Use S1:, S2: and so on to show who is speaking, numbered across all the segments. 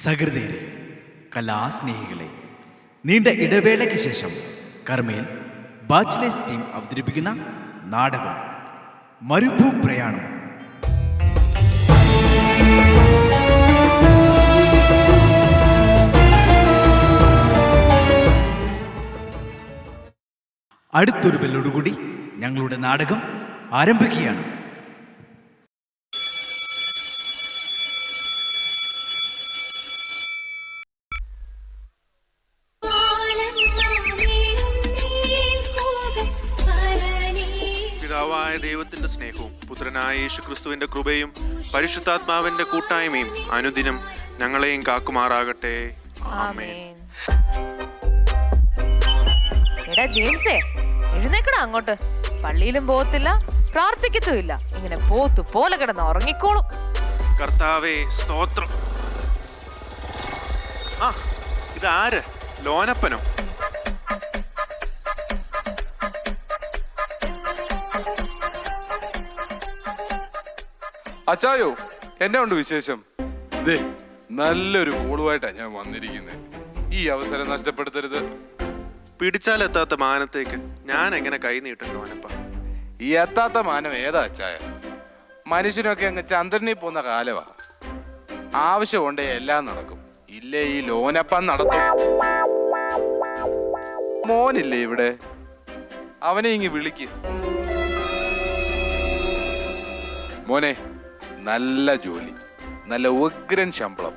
S1: സഹൃദയരെ, കലാസ്നേഹികളെ, നീണ്ട ഇടവേളയ്ക്ക് ശേഷം കർമ്മേൽ ബാച്ചിലേഴ്സ് ടീം അവതരിപ്പിക്കുന്ന നാടകം മരുഭൂ പ്രയാണം. അടുത്തൊരു ബെല്ലോടുകൂടി ഞങ്ങളുടെ നാടകം ആരംഭിക്കുകയാണ്.
S2: പിതാവായ ദൈവത്തിന്റെ സ്നേഹവും പുത്രനായ യേശുക്രിസ്തുവിന്റെ കൃപയും പരിശുദ്ധാത്മാവിന്റെ കൂട്ടായ്മയും അനുദിനം ഞങ്ങളെയും കാക്കുമാറാകട്ടെ. ആമേൻ.
S3: എടാ ജെയിംസേ, എഴുന്നേക്കടാ അങ്ങോട്ട്. പള്ളിയിലും പോകത്തില്ല, പ്രാർത്ഥിക്കത്തുമില്ല. ഇങ്ങനെ പോത്തു പോലെ കിടന്ന് ഉറങ്ങിക്കോളും.
S2: കർത്താവേ സ്തോത്രം. ആ, ഇതാര്? ലോനപ്പനോ?
S4: അച്ചായോ, എന്നെ ഉണ്ട് വിശേഷം? ദേ, നല്ലൊരു കോളുമായിട്ടാ ഞാൻ വന്നിരിക്കുന്നത്. ഈ അവസരം നഷ്ടപ്പെടുത്തരുത്.
S2: പിടിച്ചാലെത്താത്ത മാനത്തേക്ക് ഞാൻ എങ്ങനെ കൈ നീട്ടും ലോനപ്പ?
S4: ഈ എത്താത്ത മാനം ഏതാ അച്ചായ? മനുഷ്യനൊക്കെ അങ്ങ് ചന്ദ്രനിൽ പോകുന്ന കാലമാ. ആവശ്യമുണ്ടേ എല്ലാം നടക്കും, ഇല്ലേ ഈ ലോനപ്പം നടത്തും. മോനില്ലേ ഇവിടെ? അവനെ ഇങ്ങ് വിളിക്ക്. മോനെ, നല്ല ജോലി, നല്ല ഉഗ്രൻ ശമ്പളം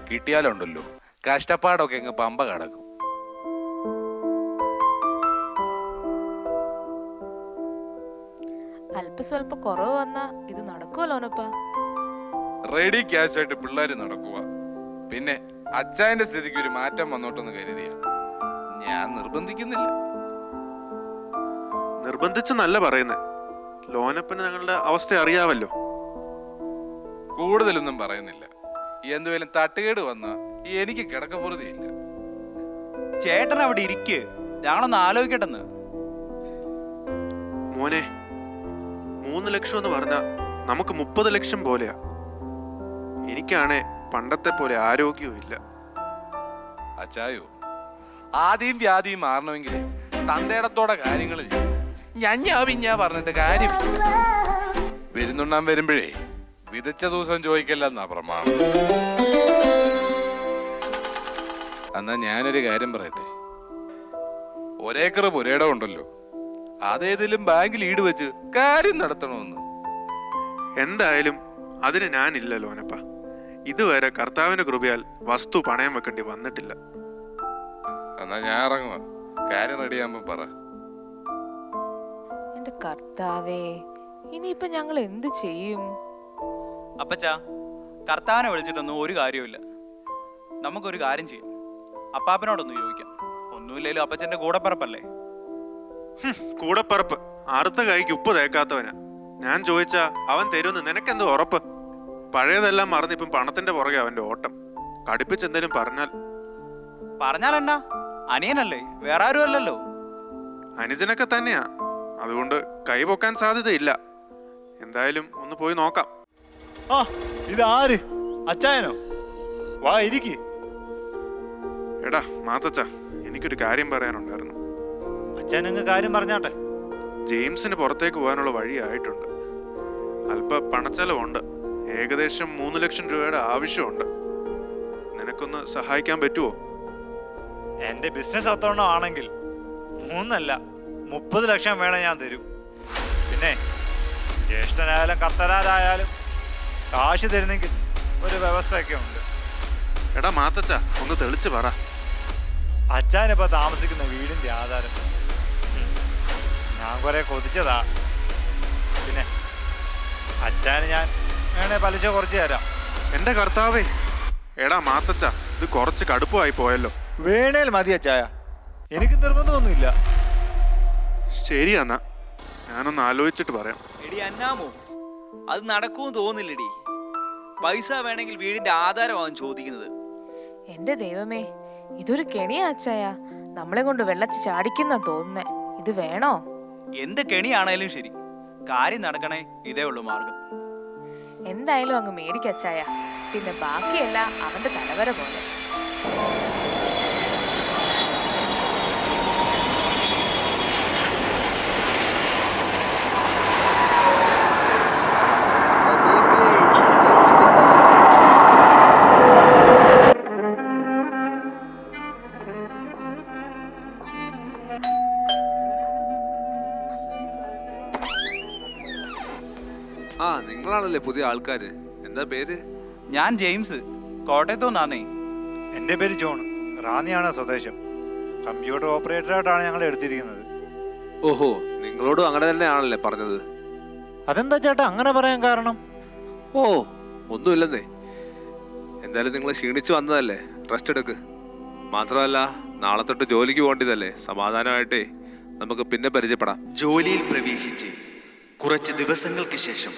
S4: കിട്ടിയാലുണ്ടല്ലോ, കഷ്ടപ്പാടൊക്കെ അങ്ങ് പമ്പ കടക്കും.
S3: അല്പസ്വല്പ കുറവ് വന്നാ ഇത് നടക്കുമല്ലോനപ്പാ.
S4: റെഡി ക്യാഷ് ആയിട്ട് പിള്ളേര് നടക്കുക. പിന്നെ അച്ചായന്റെ സ്ഥിതിക്ക് ഒരു മാറ്റം വന്നോട്ടെന്ന് കരുതിയ ഞാൻ നിർബന്ധിക്കുന്നില്ല.
S2: നിർബന്ധിച്ച് നല്ല പറയുന്നേ. ലോനപ്പന് ഞങ്ങളുടെ അവസ്ഥ അറിയാവല്ലോ.
S4: കൂടുതലൊന്നും പറയുന്നില്ല. എന്തുവേലും തട്ടുകേട് വന്ന എനിക്ക് കിടക്കപ്പുറതിയില്ല.
S5: ചേട്ടൻ അവിടെ ഇരിക്ക്, ഞങ്ങളൊന്ന് ആലോചിക്കട്ടെന്ന്.
S2: മോനെ, 3 ലക്ഷം എന്ന് പറഞ്ഞാ നമുക്ക് 30 ലക്ഷം പോലെയാ. എനിക്കാണേ പണ്ടത്തെ പോലെ ആരോഗ്യവും ഇല്ല.
S4: അച്ചായോ, ആദ്യം വ്യാധിയും മാറണമെങ്കിൽ തന്തേടത്തോടെ കാര്യങ്ങൾ ഞാൻ പറഞ്ഞിട്ട് കാര്യമില്ല. വരുന്നുണ്ണാൻ വരുമ്പോഴേ വിതച്ച ദിവസം ചോദിക്കല്ലെന്നാ പ്രമാണം. എന്നാ ഞാനൊരു കാര്യം പറയട്ടെ. ഒരേക്കർ പുരയിടം ഉണ്ടല്ലോ, അതേതിലും ബാങ്കിൽ ഈട് വെച്ച് കാര്യം നടത്തണമെന്ന്.
S2: എന്തായാലും അതിന് ഞാനില്ല ലോനപ്പ. ഇതുവരെ കർത്താവിന്റെ കൃപയാൽ വസ്തു പണയം വെക്കേണ്ടി വന്നിട്ടില്ല.
S4: എന്നാ ഞാൻ ഇറങ്ങുക. കാര്യം റെഡിയാകുമ്പോ പറ.
S3: എന്റെ കർത്താവേ, ഇനിയിപ്പൊ ഞങ്ങൾ എന്ത് ചെയ്യും?
S5: അപ്പച്ചാ, കർത്താവിനെ വിളിച്ചിട്ടൊന്നും ഒരു കാര്യമില്ല. നമുക്കൊരു കാര്യം ചെയ്യാം. അപ്പാപ്പനോടൊന്ന് ചോദിക്കാം. ഒന്നുമില്ലേലും അപ്പച്ചന്റെ കൂടപ്പറപ്പല്ലേ.
S2: കൂടപ്പറപ്പ് അറുത്ത കൈക്ക് ഉപ്പ് തേക്കാത്തവനാ. ഞാൻ ചോദിച്ചാ അവൻ തരുമെന്ന് നിനക്കെന്തോ ഉറപ്പ്? പഴയതെല്ലാം മറന്നിപ്പം പണത്തിന്റെ പുറകെ അവന്റെ ഓട്ടം. കടുപ്പിച്ചെന്തേലും
S5: പറഞ്ഞാലെന്നാ? അനിയനല്ലേ, വേറെ ആരും അല്ലല്ലോ.
S2: അനുജനൊക്കെ തന്നെയാ. അതുകൊണ്ട് കൈ പൊക്കാൻ സാധ്യതയില്ല. എന്തായാലും ഒന്ന് പോയി നോക്കാം.
S6: ആ, ഇതാര്? അച്ചായനോ? വാ, ഇരിക്ക്.
S2: എടാ മാത്തച്ച, എനിക്കൊരു കാര്യം പറയാനുണ്ടായിരുന്നു.
S6: അച്ചായനങ്ങ് കാര്യം പറഞ്ഞാട്ടെ.
S2: ജെയിംസിന് പുറത്തേക്ക് പോകാനുള്ള വഴിയായിട്ടുണ്ട്. അല്പ പണച്ചെലവുണ്ട്. ഏകദേശം 3 ലക്ഷം രൂപയുടെ ആവശ്യമുണ്ട്. നിനക്കൊന്ന് സഹായിക്കാൻ പറ്റുമോ?
S6: എന്റെ ബിസിനസ് ഒത്തവണ്ണം ആണെങ്കിൽ 3 അല്ല 30 ലക്ഷം വേണം ഞാൻ തരും. പിന്നെ ജ്യേഷ്ഠനായാലും കത്തനാരായാലും കാശ് തരുന്നെങ്കിൽ ഒരു വ്യവസ്ഥയൊക്കെ ഉണ്ട്.
S2: എടാ മാത്തച്ച, ഒന്ന് തെളിച്ച് പറ.
S6: അച്ചായനിപ്പോ താമസിക്കുന്ന വീടിന്റെ ആധാരം ഞാൻ കുറെ കൊതിച്ചതാ. പിന്നെ അച്ചായന് ഞാൻ വേണേ പലിശ കുറച്ച് തരാം.
S2: എന്റെ കർത്താവേ, എടാ മാത്തച്ച, ഇത് കുറച്ച് കടുപ്പമായി പോയല്ലോ.
S6: വേണേൽ മതി അച്ചായ, എനിക്ക് നിർബന്ധമൊന്നുമില്ല.
S2: ശരിയെന്നാ, ഞാനൊന്ന് ആലോചിച്ചിട്ട് പറയാം.
S5: എടി അന്നാമോ, അത് നടക്കുമെന്ന് തോന്നില്ലടി. പൈസ വേണമെങ്കിൽ വീടിന്റെ ആധാരമാവും ചോദിക്കുന്നത്.
S3: എന്റെ ദൈവമേ, ഇതൊരു കെണിയാ അച്ചായ. നമ്മളെ കൊണ്ട് വെള്ളത്തിൽ ചാടിക്കുന്ന തോന്നുന്നേ. ഇത് വേണോ?
S5: എന്ത് കെണിയാണേലും ശരി, കാര്യം നടക്കണേ ഇതേ ഉള്ളൂ മാർഗം.
S3: എന്തായാലും അങ്ങ് മേടിക്കച്ചായ. പിന്നെ ബാക്കിയെല്ലാം അവന്റെ തലവര പോലെ.
S7: ആ നിങ്ങളാണല്ലേ പുതിയ ആൾക്കാര്. എന്താ പേര്?
S5: ഞാൻ ജെയിംസ്, കോട്ടയത്തുനിന്നാണേ.
S6: എൻ്റെ പേര് ജോൺ, റാന്നിയാണ് സ്വദേശം. കമ്പ്യൂട്ടർ ഓപ്പറേറ്ററായിട്ടാണ് ഞങ്ങൾ എടുത്തിരിക്കുന്നത്.
S7: ഓഹോ, നിങ്ങളോടും അങ്ങനെ തന്നെയാണല്ലേ പറഞ്ഞത്.
S6: അതെന്താ ചേട്ടാ അങ്ങനെ പറയാൻ കാരണം?
S7: ഓ ഒന്നുമില്ലെന്നേ. എന്തായാലും നിങ്ങൾ ക്ഷീണിച്ചു വന്നതല്ലേ, റെസ്റ്റ് എടുക്ക്. മാത്രമല്ല നാളെ തൊട്ട് ജോലിക്ക് പോകേണ്ടതല്ലേ, സമാധാനമായിട്ടേ നമുക്ക് പിന്നെ പരിചയപ്പെടാം.
S1: ജോലിയിൽ പ്രവേശിച്ച് കുറച്ച് ദിവസങ്ങൾക്ക് ശേഷം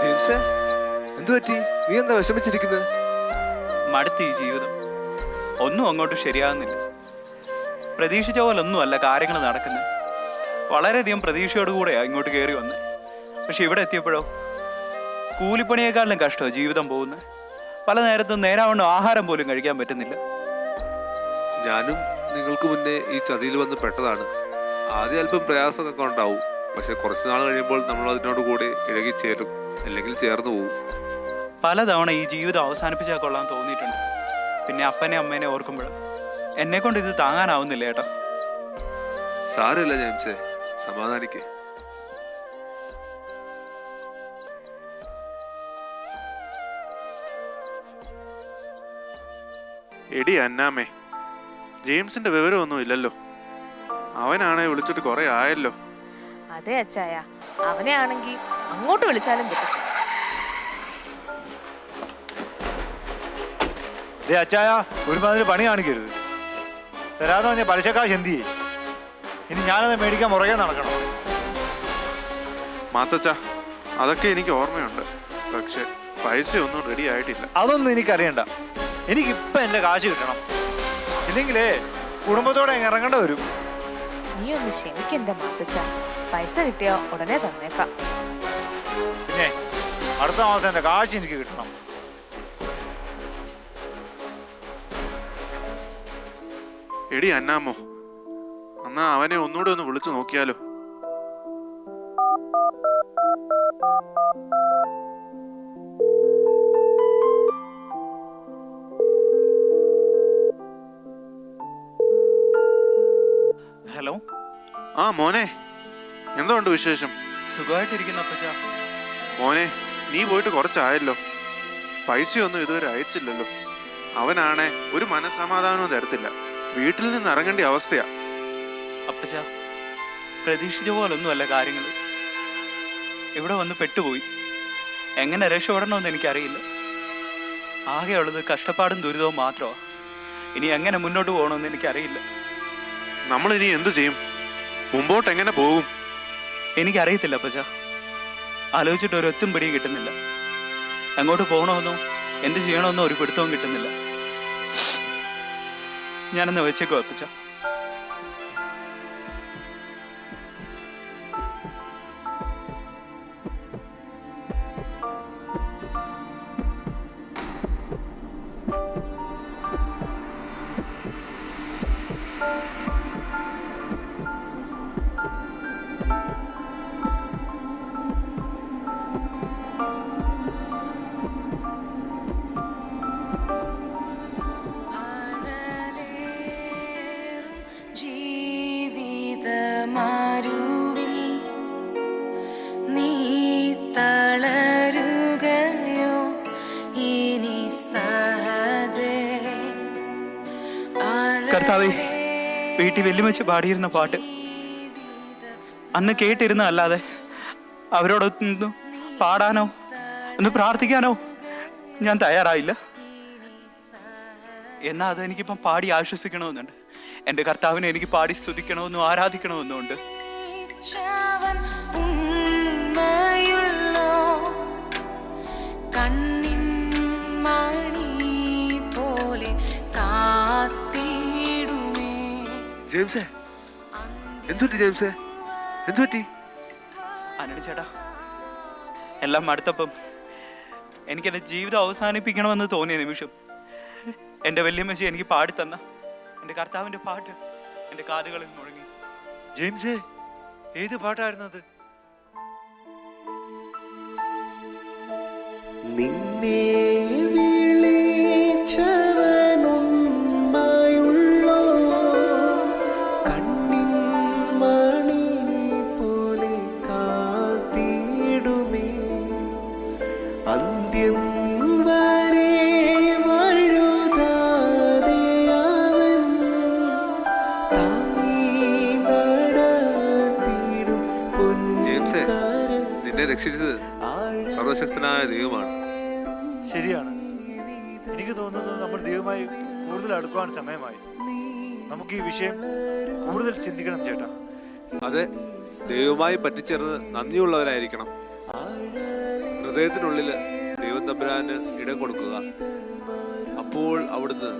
S7: ജെയിംസേ, എന്തു പറ്റി? നീ എന്താ വിഷമിച്ചിരിക്കുന്നത്?
S5: മടുത്ത് ഈ ജീവിതം. ഒന്നും അങ്ങോട്ട് ശരിയാകുന്നില്ല. പ്രതീക്ഷിച്ച പോലെ ഒന്നുമല്ല കാര്യങ്ങൾ നടക്കുന്നത്. വളരെയധികം പ്രതീക്ഷയോടുകൂടെയാണ് ഇങ്ങോട്ട് കയറി വന്നത്. പക്ഷെ ഇവിടെ എത്തിയപ്പോഴോ കൂലിപ്പണിയേക്കാളും കഷ്ടമാണ് ജീവിതം പോകുന്നത്. പല നേരത്തും നേരാവണ്ണം ആഹാരം പോലും കഴിക്കാൻ പറ്റുന്നില്ല.
S7: ഞാനും നിങ്ങൾക്ക് മുന്നേ ഈ ചതിയിൽ വന്ന് പെട്ടതാണ്. ആദ്യം അല്പം പ്രയാസമൊക്കെ ഉണ്ടാവും. പക്ഷെ കുറച്ച് നാൾ കഴിയുമ്പോൾ നമ്മൾ അതിനോട് കൂടി ഇഴകിച്ചേരും, അല്ലെങ്കിൽ ചേർന്ന് പോവും.
S5: പലതവണ ഈ ജീവിതം അവസാനിപ്പിച്ചാൽ കൊള്ളാൻ തോന്നിയിട്ടുണ്ട്. പിന്നെ അപ്പനെ അമ്മേനെ ഓർക്കുമ്പോൾ എന്നെ കൊണ്ട് ഇത് താങ്ങാനാവുന്നില്ല ഏട്ടാ.
S7: സാരമില്ല ജെയിംസേ, സമാധാനിക്കേ.
S2: എടി അന്നാമേ, ജെയിംസിന്റെ വിവരമൊന്നും ഇല്ലല്ലോ. അവനാണെ വിളിച്ചിട്ട് കുറെ ആയല്ലോ.
S3: അതെ അച്ചായ, അവനെ ആണെങ്കിൽ അങ്ങോട്ട് വിളിച്ചാലും കിട്ടും.
S6: ദേ അച്ചായ, ഒരുമാതിരി പണി കാണിക്കരുത്. തരാതെ പറഞ്ഞ പലിശക്കാശ് എന്ത് ചെയ്യും? ഇനി ഞാനത് മേടിക്കാൻ പുറകെ നടക്കണം.
S2: മാത്തച്ച, അതൊക്കെ എനിക്ക് ഓർമ്മയുണ്ട്. പക്ഷെ പൈസയൊന്നും റെഡി ആയിട്ടില്ല.
S6: അതൊന്നും എനിക്കറിയണ്ട. എനിക്കിപ്പം എൻ്റെ കാശ് കിട്ടണം. ഇല്ലെങ്കിലേ കുടുംബത്തോടെ അങ്ങ് ഇറങ്ങേണ്ട വരും.
S3: നീ ഒന്ന് ക്ഷമിക്കെന്റെ മാത്തച്ച, പൈസ കിട്ടിയോ ഉടനെ തന്നേക്കാം.
S6: പിന്നെ അടുത്ത മാസം എൻ്റെ കാശ് എനിക്ക് കിട്ടണം.
S2: എടി അന്നാമോ, എന്നാ അവനെ ഒന്നുകൂടെ ഒന്ന് വിളിച്ചു നോക്കിയാലോ?
S5: ഹലോ.
S2: ആ മോനെ, എന്തുകൊണ്ട് വിശേഷം?
S5: സുഖമായിട്ടിരിക്കുന്ന അപ്പച്ച.
S2: മോനെ, നീ പോയിട്ട് കുറച്ചായല്ലോ. പൈസയൊന്നും ഇതുവരെ അയച്ചില്ലല്ലോ. അവനാണെ ഒരു മനസ്സമാധാനവും തരത്തില്ല. വീട്ടിൽ നിന്ന് ഇറങ്ങേണ്ട അവസ്ഥയാ.
S5: അപ്പച്ച, പ്രതീക്ഷിച്ച പോലൊന്നുമല്ല കാര്യങ്ങൾ. ഇവിടെ വന്ന് പെട്ടുപോയി. എങ്ങനെ രക്ഷപ്പെടണമെന്ന് എനിക്കറിയില്ല. ആകെയുള്ളത് കഷ്ടപ്പാടും ദുരിതവും മാത്രമാണ്. ഇനി എങ്ങനെ മുന്നോട്ട് പോകണമെന്ന് എനിക്കറിയില്ല.
S2: നമ്മൾ ഇനി എന്തു ചെയ്യും? മുമ്പോട്ട് എങ്ങനെ പോകും?
S5: എനിക്കറിയത്തില്ല അപ്പച്ച. ആലോചിച്ചിട്ട് ഒരു ഒത്തും പിടിയും കിട്ടുന്നില്ല. എങ്ങോട്ട് പോകണമെന്നോ എന്ത് ചെയ്യണമെന്നോ ഒരു പിടുത്തവും കിട്ടുന്നില്ല. ഞാനെന്ന് വെച്ചേക്കോ അപ്പച്ച. കർത്താവേ, വീട്ടിൽ വെല്ലുമച്ച് പാടിയിരുന്ന പാട്ട് അന്ന് കേട്ടിരുന്ന അല്ലാതെ അവരോടൊന്ന് പാടാനോ ഒന്ന് പ്രാർത്ഥിക്കാനോ ഞാൻ തയ്യാറായില്ല. എന്നാൽ അതെനിക്കിപ്പം പാടി ആശ്വസിക്കണമെന്നുണ്ട്. എൻ്റെ കർത്താവിനെ എനിക്ക് പാടി സ്തുതിക്കണമെന്നും ആരാധിക്കണമെന്നുണ്ട്.
S7: ജെയിംസേ, എന്തുപറ്റി ജെയിംസേ, എന്തുപറ്റി?
S5: ആന്റണി ചേട്ടാ, എല്ലാം അടുത്തപ്പം എനിക്കെൻ്റെ ജീവിതം അവസാനിപ്പിക്കണമെന്ന് തോന്നിയ നിമിഷം എൻ്റെ വല്യമ്മച്ചി എനിക്ക് പാടിത്തന്ന എൻ്റെ കർത്താവിൻ്റെ പാട്ട് എൻ്റെ കാതുകളിൽ മുഴങ്ങി.
S6: ജെയിംസേ, ഏത് പാട്ടായിരുന്നു അത്?
S8: നിന്നെ വിളിച്ചവനുമ്മയുള്ളോ കണ്ണിൻ മണി പോലെ കാത്തിടുമേ അന്ത്യം വരെ വഴുതാതെ അവൻ താങ്ങി നടത്തിടും
S7: ജെയിംസേ,
S8: പൊൻകരം
S7: നിന്നെ രക്ഷിച്ചത് സർവശക്തനായ ദൈവമാണ്.
S6: ശരിയാണ്. എനിക്ക് തോന്നുന്നു നമ്മൾ ദൈവമായി കൂടുതൽ അടുക്കുവാൻ സമയമായി. നമുക്ക് ഈ വിഷയം കൂടുതൽ ചിന്തിക്കണം ചേട്ടാ.
S7: അതെ, ദൈവമായി പറ്റിച്ചേർന്ന് നന്ദിയുള്ളവരായിരിക്കണം. ഹൃദയത്തിനുള്ളിൽ ദൈവം തമ്പുരാന് ഇടം കൊടുക്കുക. അപ്പോൾ അവിടുന്ന്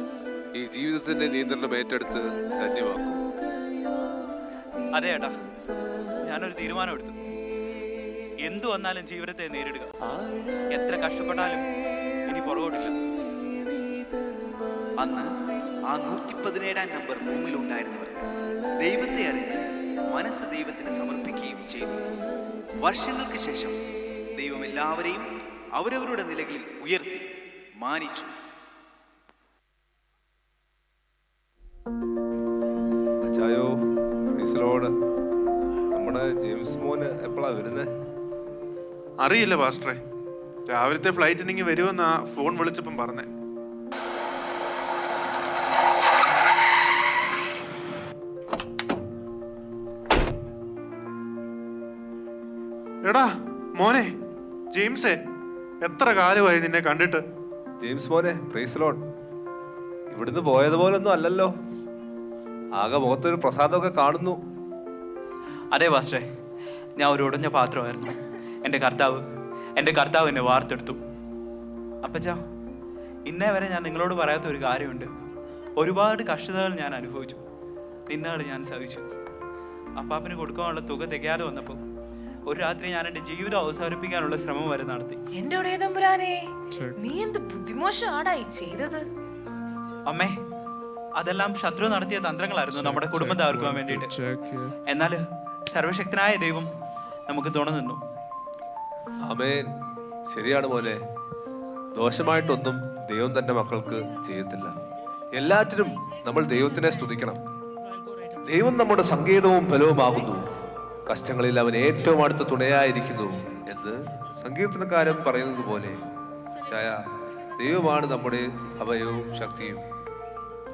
S7: ഈ ജീവിതത്തിന്റെ നിയന്ത്രണം ഏറ്റെടുത്ത് ധന്യമാക്കും.
S5: അതെ ഏട്ടാ, ഞാനൊരു തീരുമാനമെടുത്തു. എന്തു വന്നാലും ജീവിതത്തെ നേരിടുക. എത്ര കഷ്ടപ്പെട്ടാലും ഇനി പുറകോട്ടില്ല.
S1: അന്ന് ആ 117 നമ്പർ റൂമിലുണ്ടായിരുന്നവർ ദൈവത്തെ അറിഞ്ഞ് മനസ്സ് ദൈവത്തിന് സമർപ്പിക്കുകയും ചെയ്തു. വർഷങ്ങൾക്ക് ശേഷം ദൈവം എല്ലാവരെയും അവരവരുടെ നിലകളിൽ ഉയർത്തി മാനിച്ചു.
S7: അച്ചായോ, പ്രൈസ് ലോർഡ്. നമ്മുടെ ജെയിംസ് മോന് എപ്പോഴാ വരുന്നത്?
S2: അറിയില്ല പാസ്റ്ററെ. രാവിലത്തെ ഫ്ലൈറ്റിനിങ്ങി വരുമെന്നാ ഫോൺ വിളിച്ചപ്പം പറഞ്ഞേ. എടാ മോനെ, ജെയിംസേ, എത്ര കാലമായി നിന്നെ കണ്ടിട്ട്.
S7: ജെയിംസ് മോനെ, പ്രൈസ് ലോർഡ്. ഇവിടുന്ന് പോയതുപോലൊന്നും അല്ലല്ലോ. ആകെ മുഖത്തൊരു പ്രസാദമൊക്കെ കാണുന്നു.
S5: അതെ പാസ്റ്ററെ, ഞാൻ ഒരു ഉടഞ്ഞ പാത്രമായിരുന്നു. എൻ്റെ കർത്താവ് എന്നെ വാർത്തെടുത്തു. അപ്പച്ചാ, ഇന്നേ വരെ ഞാൻ നിങ്ങളോട് പറയാത്ത ഒരു കാര്യമുണ്ട്. ഒരുപാട് കഷ്ടതകൾ ഞാൻ അനുഭവിച്ചു, നിന്നാൾ ഞാൻ സഹിച്ചു. അപ്പാപ്പന് കൊടുക്കാനുള്ള തുക തികയാതെ വന്നപ്പോൾ ഒരു രാത്രി ഞാൻ എൻ്റെ ജീവിതം അവസാനിപ്പിക്കാനുള്ള ശ്രമം വരെ നടത്തി.
S3: എന്റെ ഉടയ തമ്പുരാനെ, നീ എന്ത് ബുദ്ധിമോശമാടായി ചെയ്തത്?
S5: അമ്മേ, അതെല്ലാം ശത്രു നടത്തിയ തന്ത്രങ്ങളായിരുന്നു നമ്മുടെ കുടുംബം തകർക്കുവാൻ വേണ്ടിയിട്ട്. എന്നാൽ സർവശക്തനായ ദൈവം നമുക്ക് തുണ നിന്നു.
S7: ആമേൻ. ശരിയാണ് മോനെ. ദോഷമായിട്ടൊന്നും ദൈവം തന്റെ മക്കൾക്ക് ചെയ്യത്തില്ല. എല്ലാറ്റിനും നമ്മൾ ദൈവത്തിനെ സ്തുതിക്കണം. ദൈവം നമ്മുടെ സങ്കേതവും ബലവുമാകുന്നു. കഷ്ടങ്ങളിൽ അവൻ ഏറ്റവും അടുത്ത തുണയായിരിക്കുന്നു എന്ന് സങ്കീർത്തനക്കാരൻ പറയുന്നത് പോലെ ചായ ദൈവമാണ് നമ്മുടെ അഭയവും ശക്തിയും.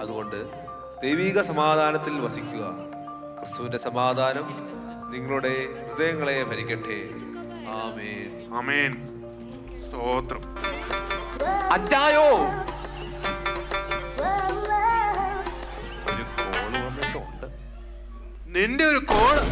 S7: അതുകൊണ്ട് ദൈവിക സമാധാനത്തിൽ വസിക്കുക. ക്രിസ്തുവിന്റെ സമാധാനം നിങ്ങളുടെ ഹൃദയങ്ങളെ ഭരിക്കട്ടെ. ആമേൻ.
S2: ആമേൻ. സ്തോത്രം.
S4: അച്ചായോ,
S2: നിന്റെ ഒരു കോള്